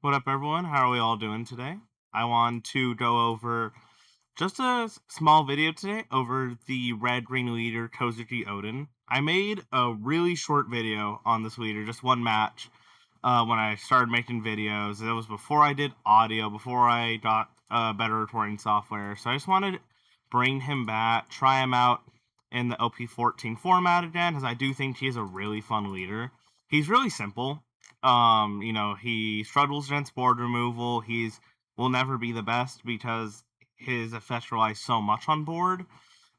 What up, everyone? How are we all doing today? I want to go over just a small video today over the red green leader Kozuki Odin. I made a really short video on this leader, just one match, when I started making videos. It was before I did audio, before I got better recording software. So I just wanted to bring him back, try him out in the OP14 format again, because I do think he's a really fun leader. He's really simple. He struggles against board removal. Will never be the best because his effects rely so much on board.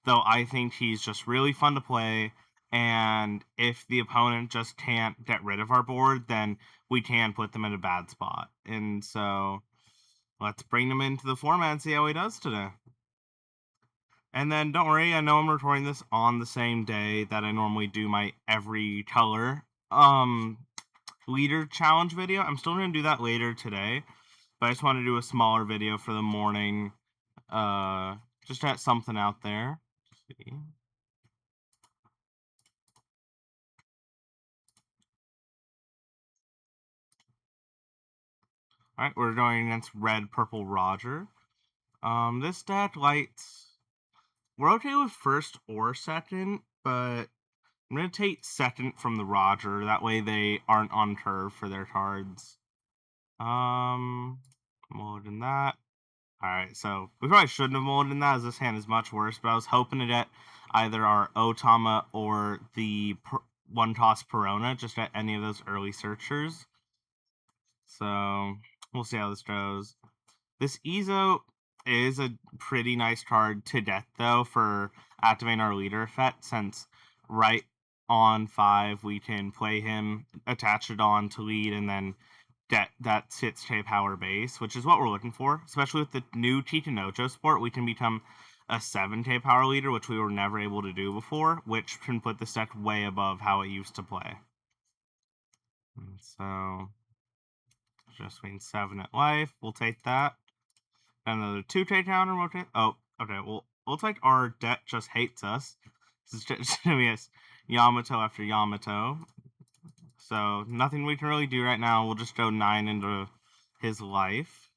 Though I think he's just really fun to play. And if the opponent just can't get rid of our board, then we can put them in a bad spot. And so let's bring him into the format and see how he does today. And then don't worry, I know I'm recording this on the same day that I normally do my every color leader challenge video. I'm still going to do that later today, but I just want to do a smaller video for the morning, just to have something out there. Let's see. Alright, we're going against Red Purple Roger. This deck lights. We're okay with first or second, but I'm going to take second from the Roger. That way they aren't on curve for their cards. More than that. Alright, so we probably shouldn't have molded in that, as this hand is much worse, but I was hoping to get either our Otama or the one-toss Perona, just at any of those early searchers. So, we'll see how this goes. This Ezo is a pretty nice card to get, though, for activating our leader effect, since right on 5 we can play him, attach it on to lead, and then get that 6k power base, which is what we're looking for. Especially with the new Tikanojo support, we can become a 7k power leader, which we were never able to do before, which can put this deck way above how it used to play. And so, just means 7 at life. We'll take that. Another 2k counter. We'll take. Oh, okay. We'll take our deck just hates us. This is just gonna be Yamato after Yamato. So nothing we can really do right now. We'll just go 9 into his life.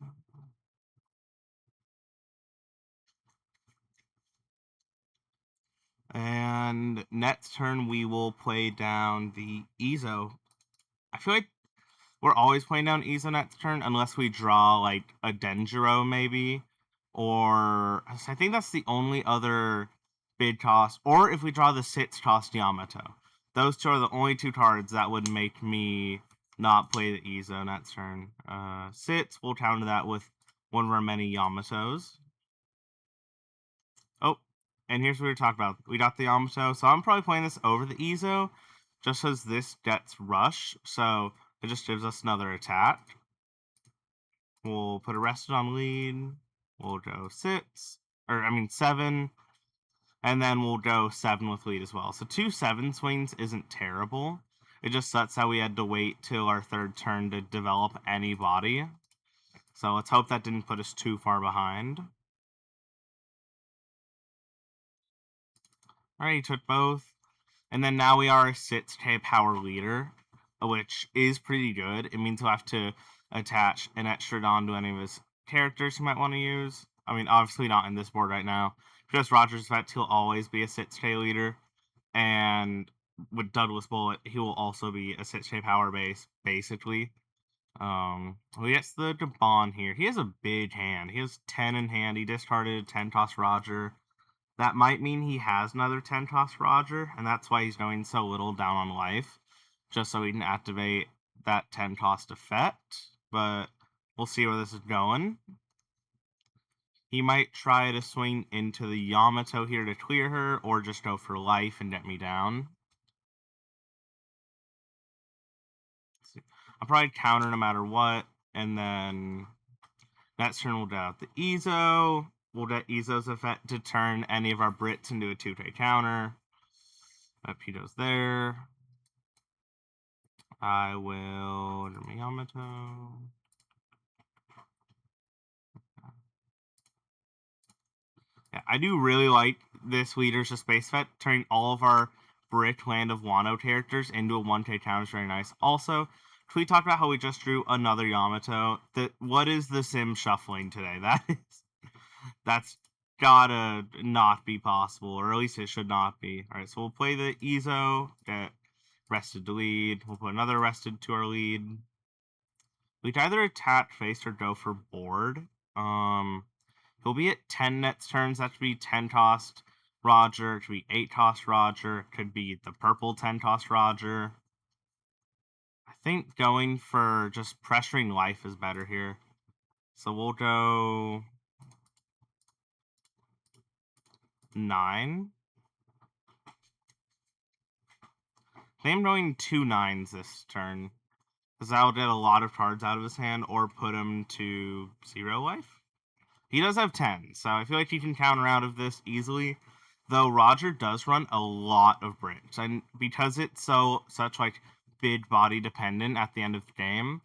And next turn we will play down the Ezo. I feel like we're always playing down Ezo next turn unless we draw like a Denjiro maybe. Or I think that's the only other big cost. Or if we draw the 6 cost Yamato. Those two are the only two cards that would make me not play the Ezo next turn. 6, we'll counter that with one of our many Yamatos. Oh, and here's what we talked about. We got the Yamato, so I'm probably playing this over the Ezo, just as this gets Rush, so it just gives us another attack. We'll put Arrested on lead. We'll go 7, and then we'll go 7 with lead as well. So 2 7 swings isn't terrible. It just sucks how we had to wait till our third turn to develop any body. So let's hope that didn't put us too far behind. Alright, he took both. And then now we are a 6k power leader, which is pretty good. It means we'll have to attach an extra Don to any of his characters he might want to use. I mean, obviously not in this board right now. Because Roger's effect, he'll always be a 6k leader. And with Douglas Bullet, he will also be a 6k power base, basically. He gets the Gabon here. He has a big hand. He has 10 in hand. He discarded 10 toss Roger. That might mean he has another 10 toss Roger, and that's why he's going so little down on life, just so he can activate that 10 cost effect. But we'll see where this is going. He might try to swing into the Yamato here to clear her, or just go for life and get me down. I'll probably counter no matter what, and then next turn we'll get out the Ezo. We'll get Ezo's effect to turn any of our Brits into a 2k counter. Pedo's there. I will Yamato. Yeah, I do really like this Leaders of Space Vet, turning all of our Brick Land of Wano characters into a 1k counter is very nice. Also, we talked about how we just drew another Yamato. What is the sim shuffling today? That's gotta not be possible, or at least it should not be. All right, so we'll play the Ezo, get rested to lead. We'll put another rested to our lead. We'd either attack face or go for board. He'll be at 10 nets turns. That should be 10 tossed Roger. It could be 8 tossed Roger. It could be the purple 10 tossed Roger. I think going for just pressuring life is better here. So we'll go 9. I think I'm going 2 9s this turn, because that'll get a lot of cards out of his hand or put him to 0 life. He does have 10, so I feel like he can counter out of this easily. Though Roger does run a lot of bricks, and because it's such like big body dependent at the end of the game,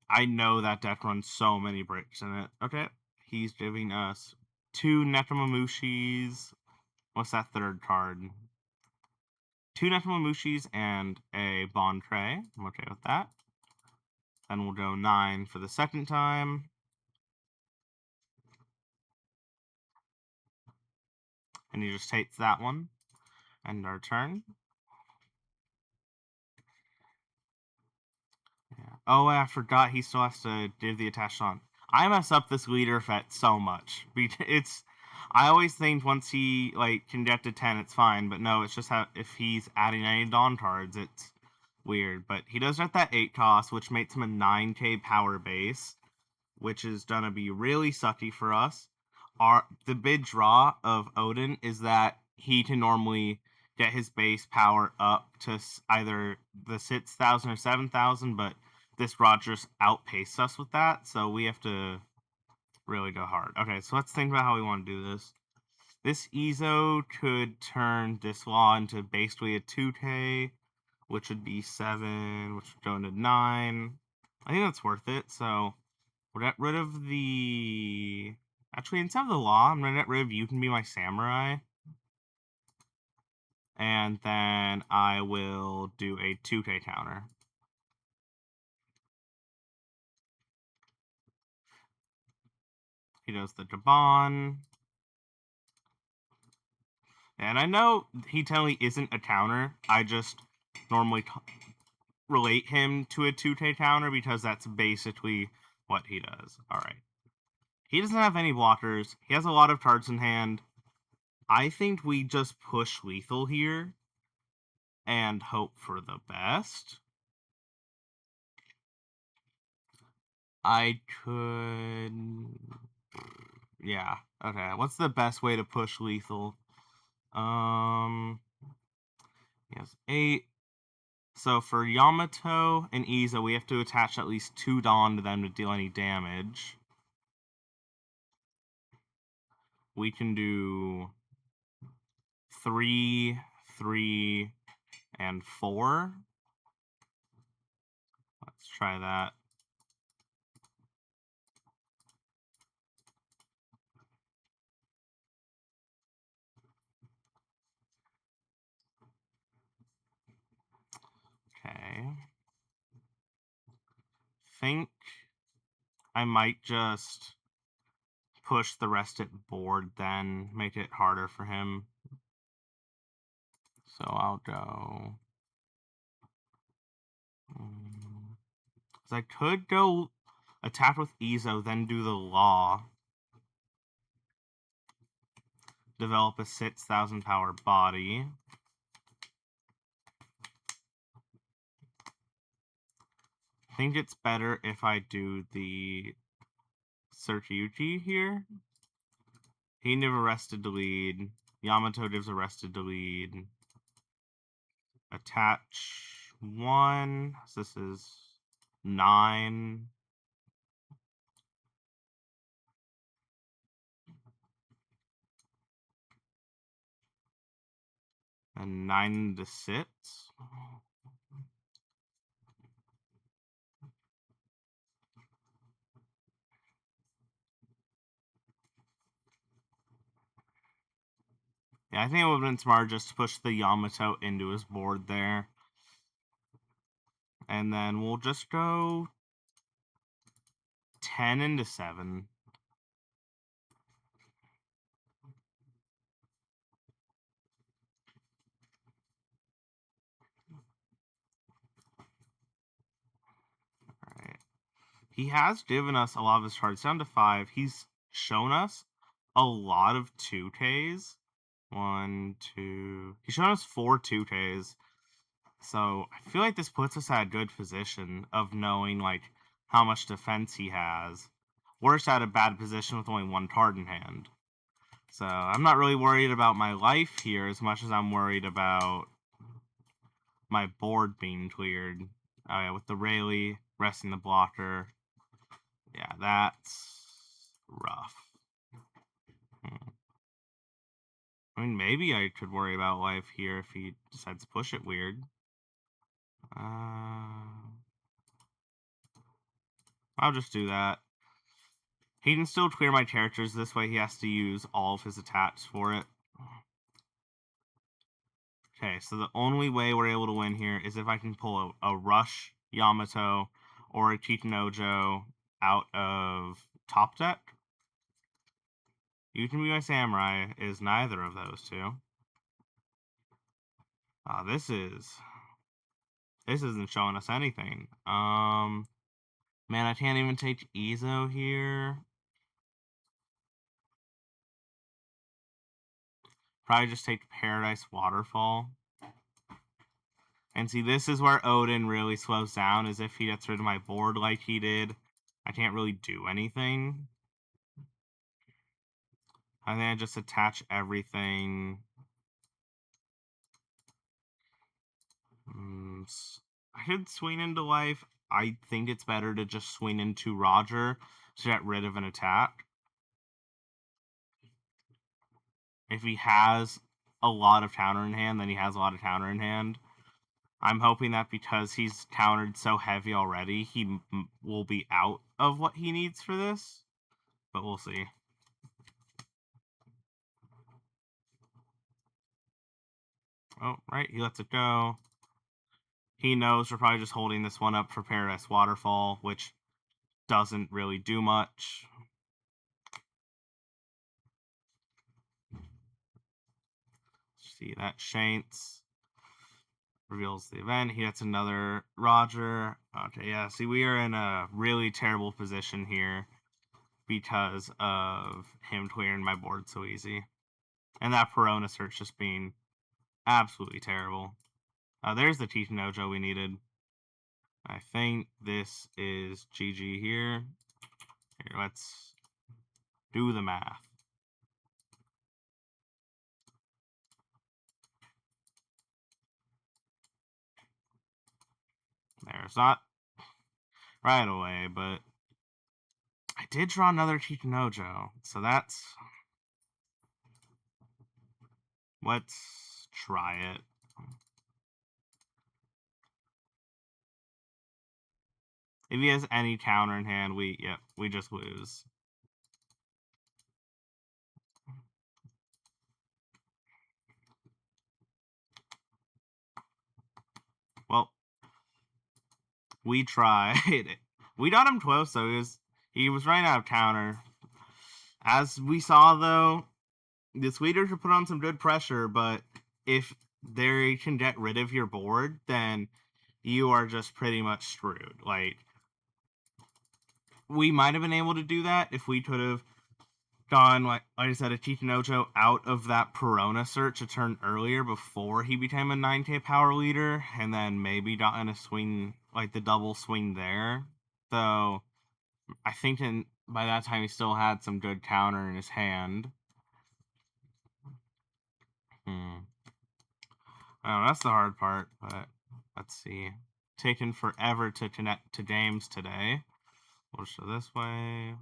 I know that deck runs so many bricks in it. Okay, he's giving us 2 Nekomamushis. What's that third card? 2 Nekomamushis and a Bond Tray. I'm okay with that. Then we'll go 9 for the second time. And he just takes that one. End our turn. Yeah. Oh, I forgot he still has to give the attached on. I mess up this leader effect so much. I always think once he can get to 10, it's fine. But no, it's just how if he's adding any Dawn cards, it's weird. But he does get that 8 cost, which makes him a 9k power base, which is gonna be really sucky for us. The big draw of Odin is that he can normally get his base power up to either the 6,000 or 7,000, but this Rogers outpaced us with that, so we have to really go hard. Okay, so let's think about how we want to do this. This Ezo could turn this law into basically a 2k, which would be 7, which would go into 9. I think that's worth it, so we'll get rid of the... Actually, instead of the law, I'm going to get rid of You Can Be My Samurai. And then I will do a 2k counter. He does the Jabon. And I know he technically isn't a counter. I just normally relate him to a 2k counter because that's basically what he does. Alright. He doesn't have any blockers. He has a lot of cards in hand. I think we just push lethal here and hope for the best. I could... Yeah, okay. What's the best way to push lethal? He has 8. So for Yamato and Iza, we have to attach at least 2 Dawn to them to deal any damage. We can do 3, 3, and 4. Let's try that. Okay. Think I might just push the rest at board then, make it harder for him. So I'll go... I could go attack with Ezo, then do the law. Develop a 6,000 power body. I think it's better if I do the Serkyuchi here. He never rested to lead. Yamato gives arrested to lead. Attach 1. So this is 9. And 9 to 6. Yeah, I think it would have been smart just to push the Yamato into his board there. And then we'll just go 10 into 7. Alright. He has given us a lot of his cards down to 5. He's shown us a lot of 2Ks. 1, 2. He's shown us 4 2Ks. So I feel like this puts us at a good position of knowing like how much defense he has. We're just at a bad position with only 1 card in hand. So I'm not really worried about my life here as much as I'm worried about my board being cleared. Oh yeah, with the Rayleigh resting the blocker. Yeah, that's rough. I mean, maybe I could worry about life here if he decides to push it weird. I'll just do that. He can still clear my characters. This way he has to use all of his attacks for it. Okay, so the only way we're able to win here is if I can pull a Rush Yamato or a Chitanojo out of top deck. You Can Be My Samurai is neither of those two. This isn't showing us anything. Man, I can't even take Izo here. Probably just take Paradise Waterfall. And see, this is where Odin really slows down, is if he gets rid of my board like he did. I can't really do anything. I think I just attach everything. I could swing into life. I think it's better to just swing into Roger to get rid of an attack. If he has a lot of counter in hand, then he has a lot of counter in hand. I'm hoping that because he's countered so heavy already, he will be out of what he needs for this. But we'll see. Oh, right, he lets it go. He knows we're probably just holding this one up for Paradise Waterfall, which doesn't really do much. See, that Shanks reveals the event. He gets another Roger. Okay, yeah, see, we are in a really terrible position here because of him clearing my board so easy. And that Perona search just being absolutely terrible. There's the Chitanojo we needed. I think this is GG here. Here, let's do the math. There's not right away, but I did draw another Chitanojo, so that's... Let's try it. If he has any counter in hand, we just lose. Well, we tried. We got him close, though. He was running out of counter. As we saw, though, this leader should put on some good pressure, but if they can get rid of your board, then you are just pretty much screwed. Like, we might have been able to do that if we could have gone, like I said, a Chitanojo out of that Perona search a turn earlier before he became a 9k power leader, and then maybe gotten a swing, like the double swing there. Though, I think by that time he still had some good counter in his hand. Oh, that's the hard part, but let's see. Taken forever to connect to games today. We'll show this way.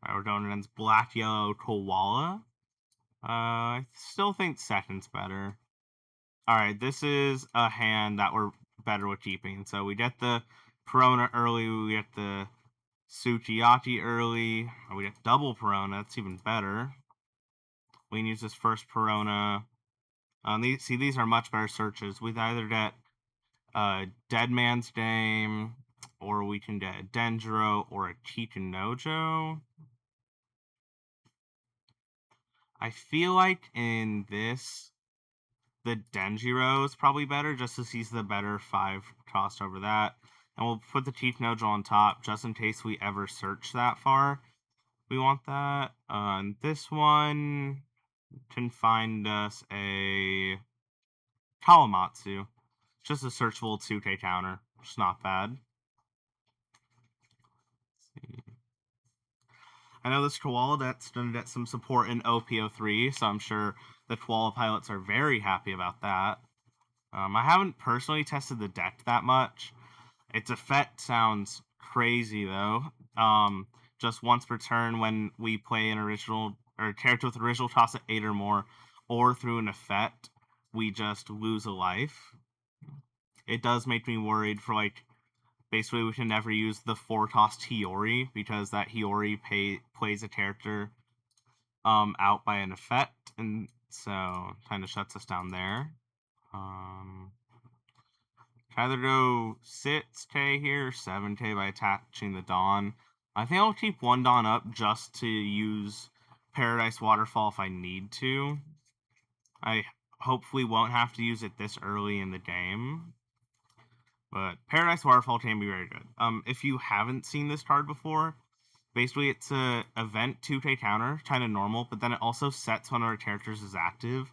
Alright, we're going against Black Yellow Koala. I still think second's better. Alright, this is a hand that we're better with keeping. So we get the Perona early, we get the Sukiyaki early, we get double Perona, that's even better. We can use this first Perona. These are much better searches. We either get Dead Man's Dame, or we can get a Denjiro or a Chitanojo. I feel like in this, the Denjiro is probably better, just as he's the better 5 tossed over that. And we'll put the Chitanojo on top, just in case we ever search that far. We want that. And this one can find us a Kawamatsu. Just a searchable Tsuke counter. It's not bad. I know this Koala that's going to get some support in OPO3, so I'm sure the Koala pilots are very happy about that. I haven't personally tested the deck that much. Its effect sounds crazy though. Just once per turn when we play an original or character with original toss at 8 or more, or through an effect, we just lose a life. It does make me worried for like basically we can never use the 4 tossed Hiyori because that Hiyori plays a character out by an effect, and so kind of shuts us down there. Either go 6k here or 7k by attaching the Dawn. I think I'll keep one Dawn up just to use Paradise Waterfall if I need to. I hopefully won't have to use it this early in the game. But Paradise Waterfall can be very good. If you haven't seen this card before, basically it's a event 2k counter, kind of normal, but then it also sets one of our characters as active.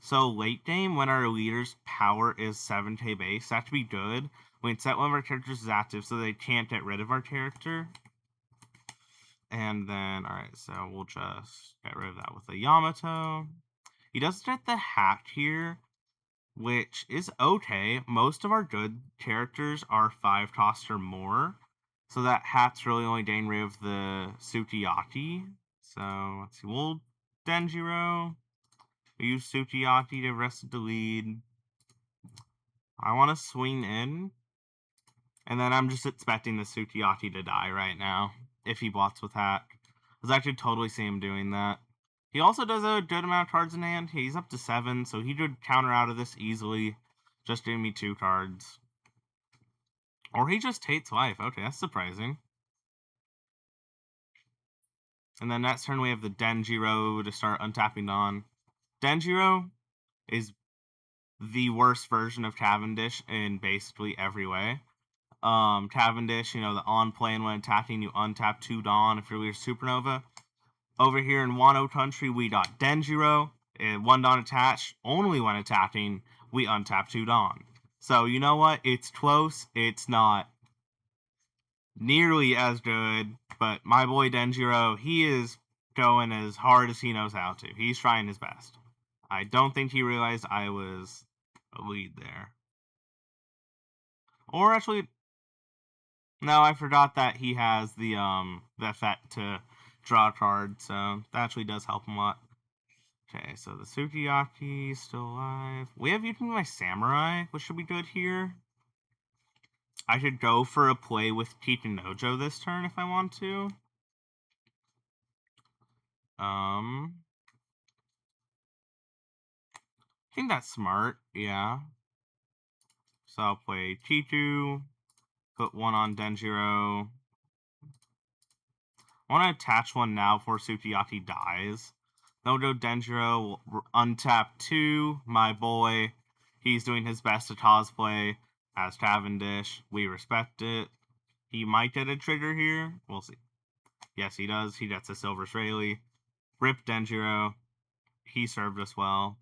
So late game, when our leader's power is 7k base, that should be good. We can set one of our characters as active so they can't get rid of our character. And then, alright, so we'll just get rid of that with a Yamato. He does get the hat here, which is okay. Most of our good characters are 5 tossed or more. So that hat's really only getting rid of the Sukiyaki. So, let's see, we'll Denjiro. We use Sukiyaki to rest the lead. I want to swing in. And then I'm just expecting the Sukiyaki to die right now. If he blots with that. Because I could totally see him doing that. He also does a good amount of cards in hand. He's up to 7, so he could counter out of this easily. Just giving me 2 cards. Or he just takes life. Okay, that's surprising. And then next turn we have the Denjiro to start untapping on. Denjiro is the worst version of Cavendish in basically every way. Cavendish, the on play and when attacking, you untap 2 Dawn if you're leader Supernova. Over here in Wano Country, we got Denjiro, 1 Dawn attached. Only when attacking, we untap 2 Dawn. So, you know what? It's close. It's not nearly as good, but my boy Denjiro, he is going as hard as he knows how to. He's trying his best. I don't think he realized I was a lead there. Or actually, no, I forgot that he has the effect to draw a card, so that actually does help him a lot. Okay, so the Sukiyaki still alive. We have Yukimi my Samurai, which should be good here. I could go for a play with Chitanojo this turn if I want to. I think that's smart, yeah. So I'll play Chitu, put 1 on Denjiro. I want to attach 1 now before Sukiyaki dies. Then we'll go Denjiro, we'll untap 2, my boy. He's doing his best to cosplay as Cavendish. We respect it. He might get a trigger here. We'll see. Yes, he does. He gets a Silver Shirley. Rip Denjiro. He served us well.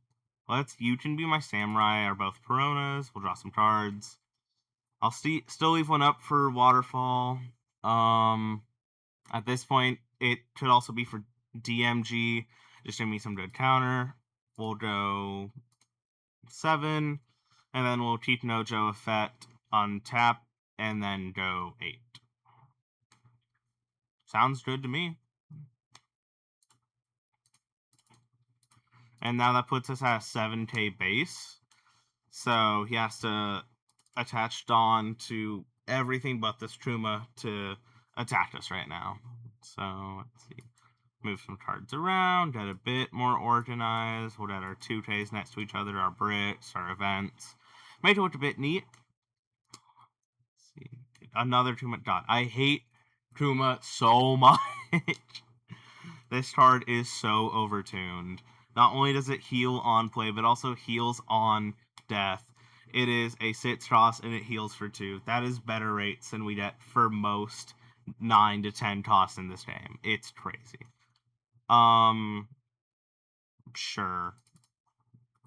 You can be my Samurai are both Peronas. We'll draw some cards. I'll still leave 1 up for Waterfall. At this point, it could also be for DMG. Just give me some good counter. We'll go 7. And then we'll Chitanojo effect, untap, and then go 8. Sounds good to me. And now that puts us at a 7k base. So he has to attach Dawn to everything but this Truma to attack us right now. So let's see. Move some cards around, get a bit more organized. We'll get our 2Ks next to each other, our bricks, our events. Make it look a bit neat. Another Tuma dot. I hate Tuma so much. This card is so overtuned. Not only does it heal on play, but also heals on death. It is a 6 cost and it heals for 2. That is better rates than we get for most 9 to 10 costs in this game. It's crazy. Sure.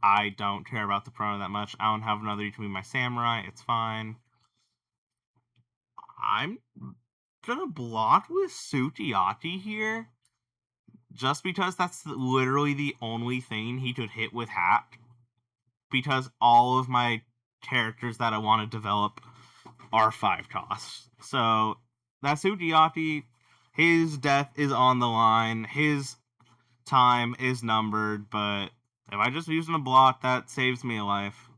I don't care about the promo that much. I don't have another between my samurai. It's fine. I'm gonna block with Sutiati here. Just because that's literally the only thing he could hit with hack. Because all of my characters that I want to develop are 5 costs. So that's Sutiati. His death is on the line. His time is numbered, but if I just use a block, that saves me a life.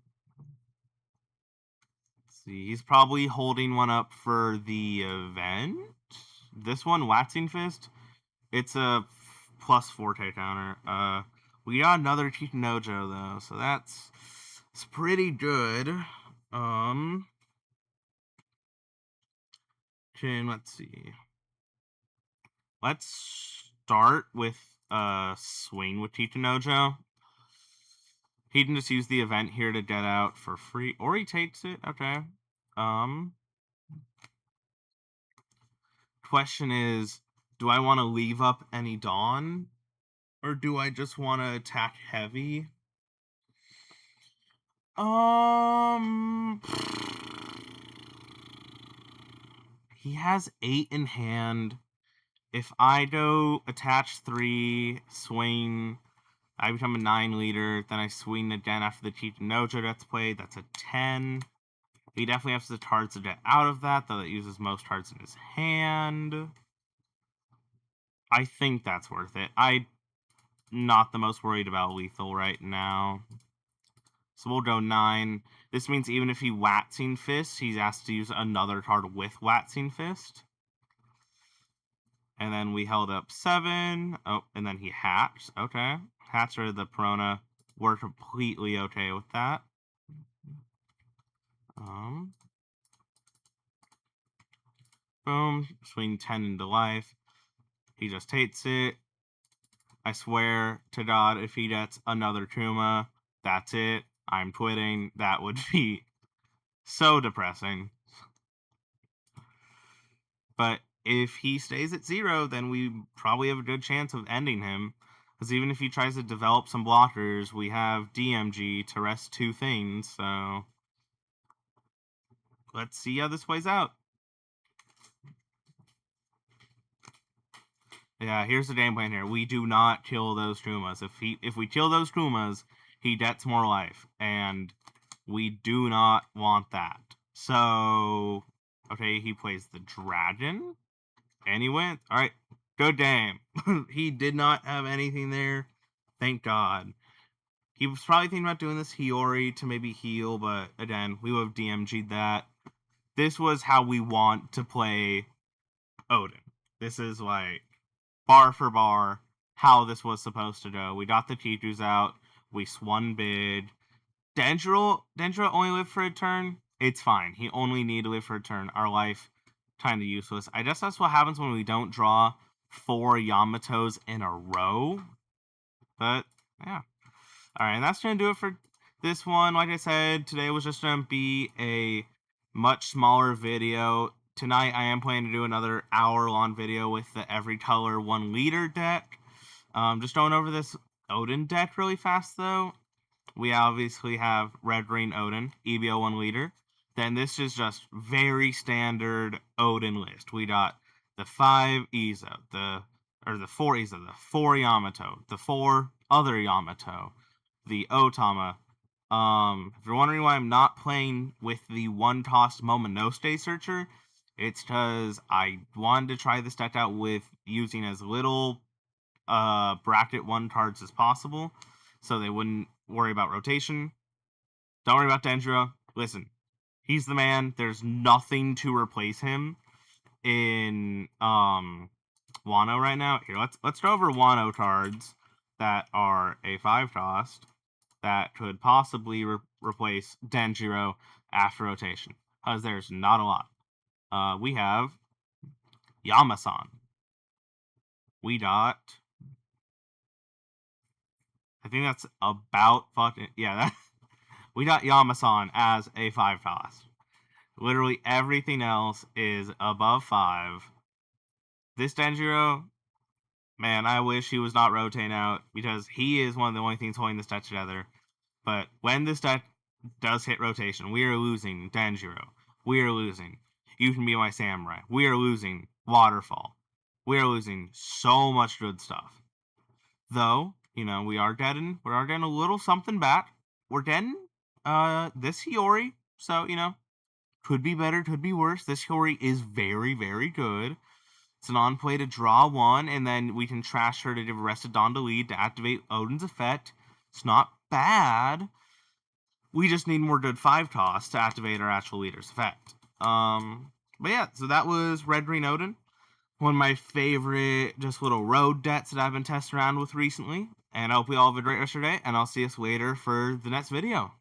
Let's see, he's probably holding one up for the event. This one, Waxing Fist, it's a +4 counter. We got another Chitanojo though, so it's pretty good. Let's see. Let's start with swing with Chitanojo. He can just use the event here to get out for free, or he takes it. Okay. Question is, do I want to leave up any Dawn, or do I just want to attack heavy? He has 8 in hand. If I go attach 3, swing, I become a 9 leader, then I swing again after the Chitanojo that's played, that's a 10. He definitely has the cards to get out of that, though it uses most cards in his hand. I think that's worth it. I'm not the most worried about lethal right now. So we'll go 9. This means even if he Waxing Fist, he's asked to use another card with Waxing Fist. And then we held up 7. Oh, and then he hatched. Okay. Hatched rid of the Perona. We're completely okay with that. Boom. Swing 10 into life. He just takes it. I swear to God, if he gets another Kuma, that's it. I'm quitting. That would be so depressing. But if he stays at 0, then we probably have a good chance of ending him. Because even if he tries to develop some blockers, we have DMG to rest 2 things, so let's see how this plays out. Yeah, here's the game plan here. We do not kill those Kumas. If we kill those Kumas, he gets more life, and we do not want that. So, okay, he plays the Dragon, and he wins. All right, good game. He did not have anything there. Thank God. He was probably thinking about doing this Hiyori to maybe heal, but again, we would have DMG'd that. This was how we want to play Odin. This is like bar for bar how this was supposed to go. We got the Kikus out. We swung big. Denjiro only lived for a turn. It's fine. He only needed to live for a turn. Our life kind of useless. I guess that's what happens when we don't draw 4 Yamatos in a row. But, yeah. Alright, and that's going to do it for this one. Like I said, today was just going to be a much smaller video. Tonight, I am planning to do another hour-long video with the Every Color 1 Liter deck. Just going over this Odin deck really fast, though. We obviously have Red Green Odin, EBO 1 Liter. Then this is just very standard Odin list. We got the 5 Izo, the 4 Izo, the 4 Yamato, the 4 other Yamato, the Otama. If you're wondering why I'm not playing with the 1-cost Momonosuke Searcher, it's because I wanted to try this deck out with using as little bracket 1 cards as possible, so they wouldn't worry about rotation. Don't worry about Denjiro. Listen, he's the man. There's nothing to replace him in Wano right now. Here, let's go over Wano cards that are a 5-cost that could possibly replace Denjiro after rotation, because there's not a lot. We have Yamasan. We got, I think that's about fucking, yeah, that, we got Yamasan as a 5 toss. Literally everything else is above 5. This Denjiro, man, I wish he was not rotating out because he is one of the only things holding this deck together. But when this deck does hit rotation, we are losing Denjiro. We are losing You Can Be My Samurai. We are losing Waterfall. We are losing so much good stuff. Though, we are getting a little something back. We're getting this Hiyori. So, could be better, could be worse. This Hiyori is very, very good. It's an on-play to draw 1, and then we can trash her to give Arrested Dawn to lead to activate Odin's effect. It's not bad. We just need more good 5 toss to activate our actual leader's effect. But yeah, so that was Red Green Odin. One of my favorite just little road decks that I've been testing around with recently. And I hope we all have a great rest of your day, and I'll see us later for the next video.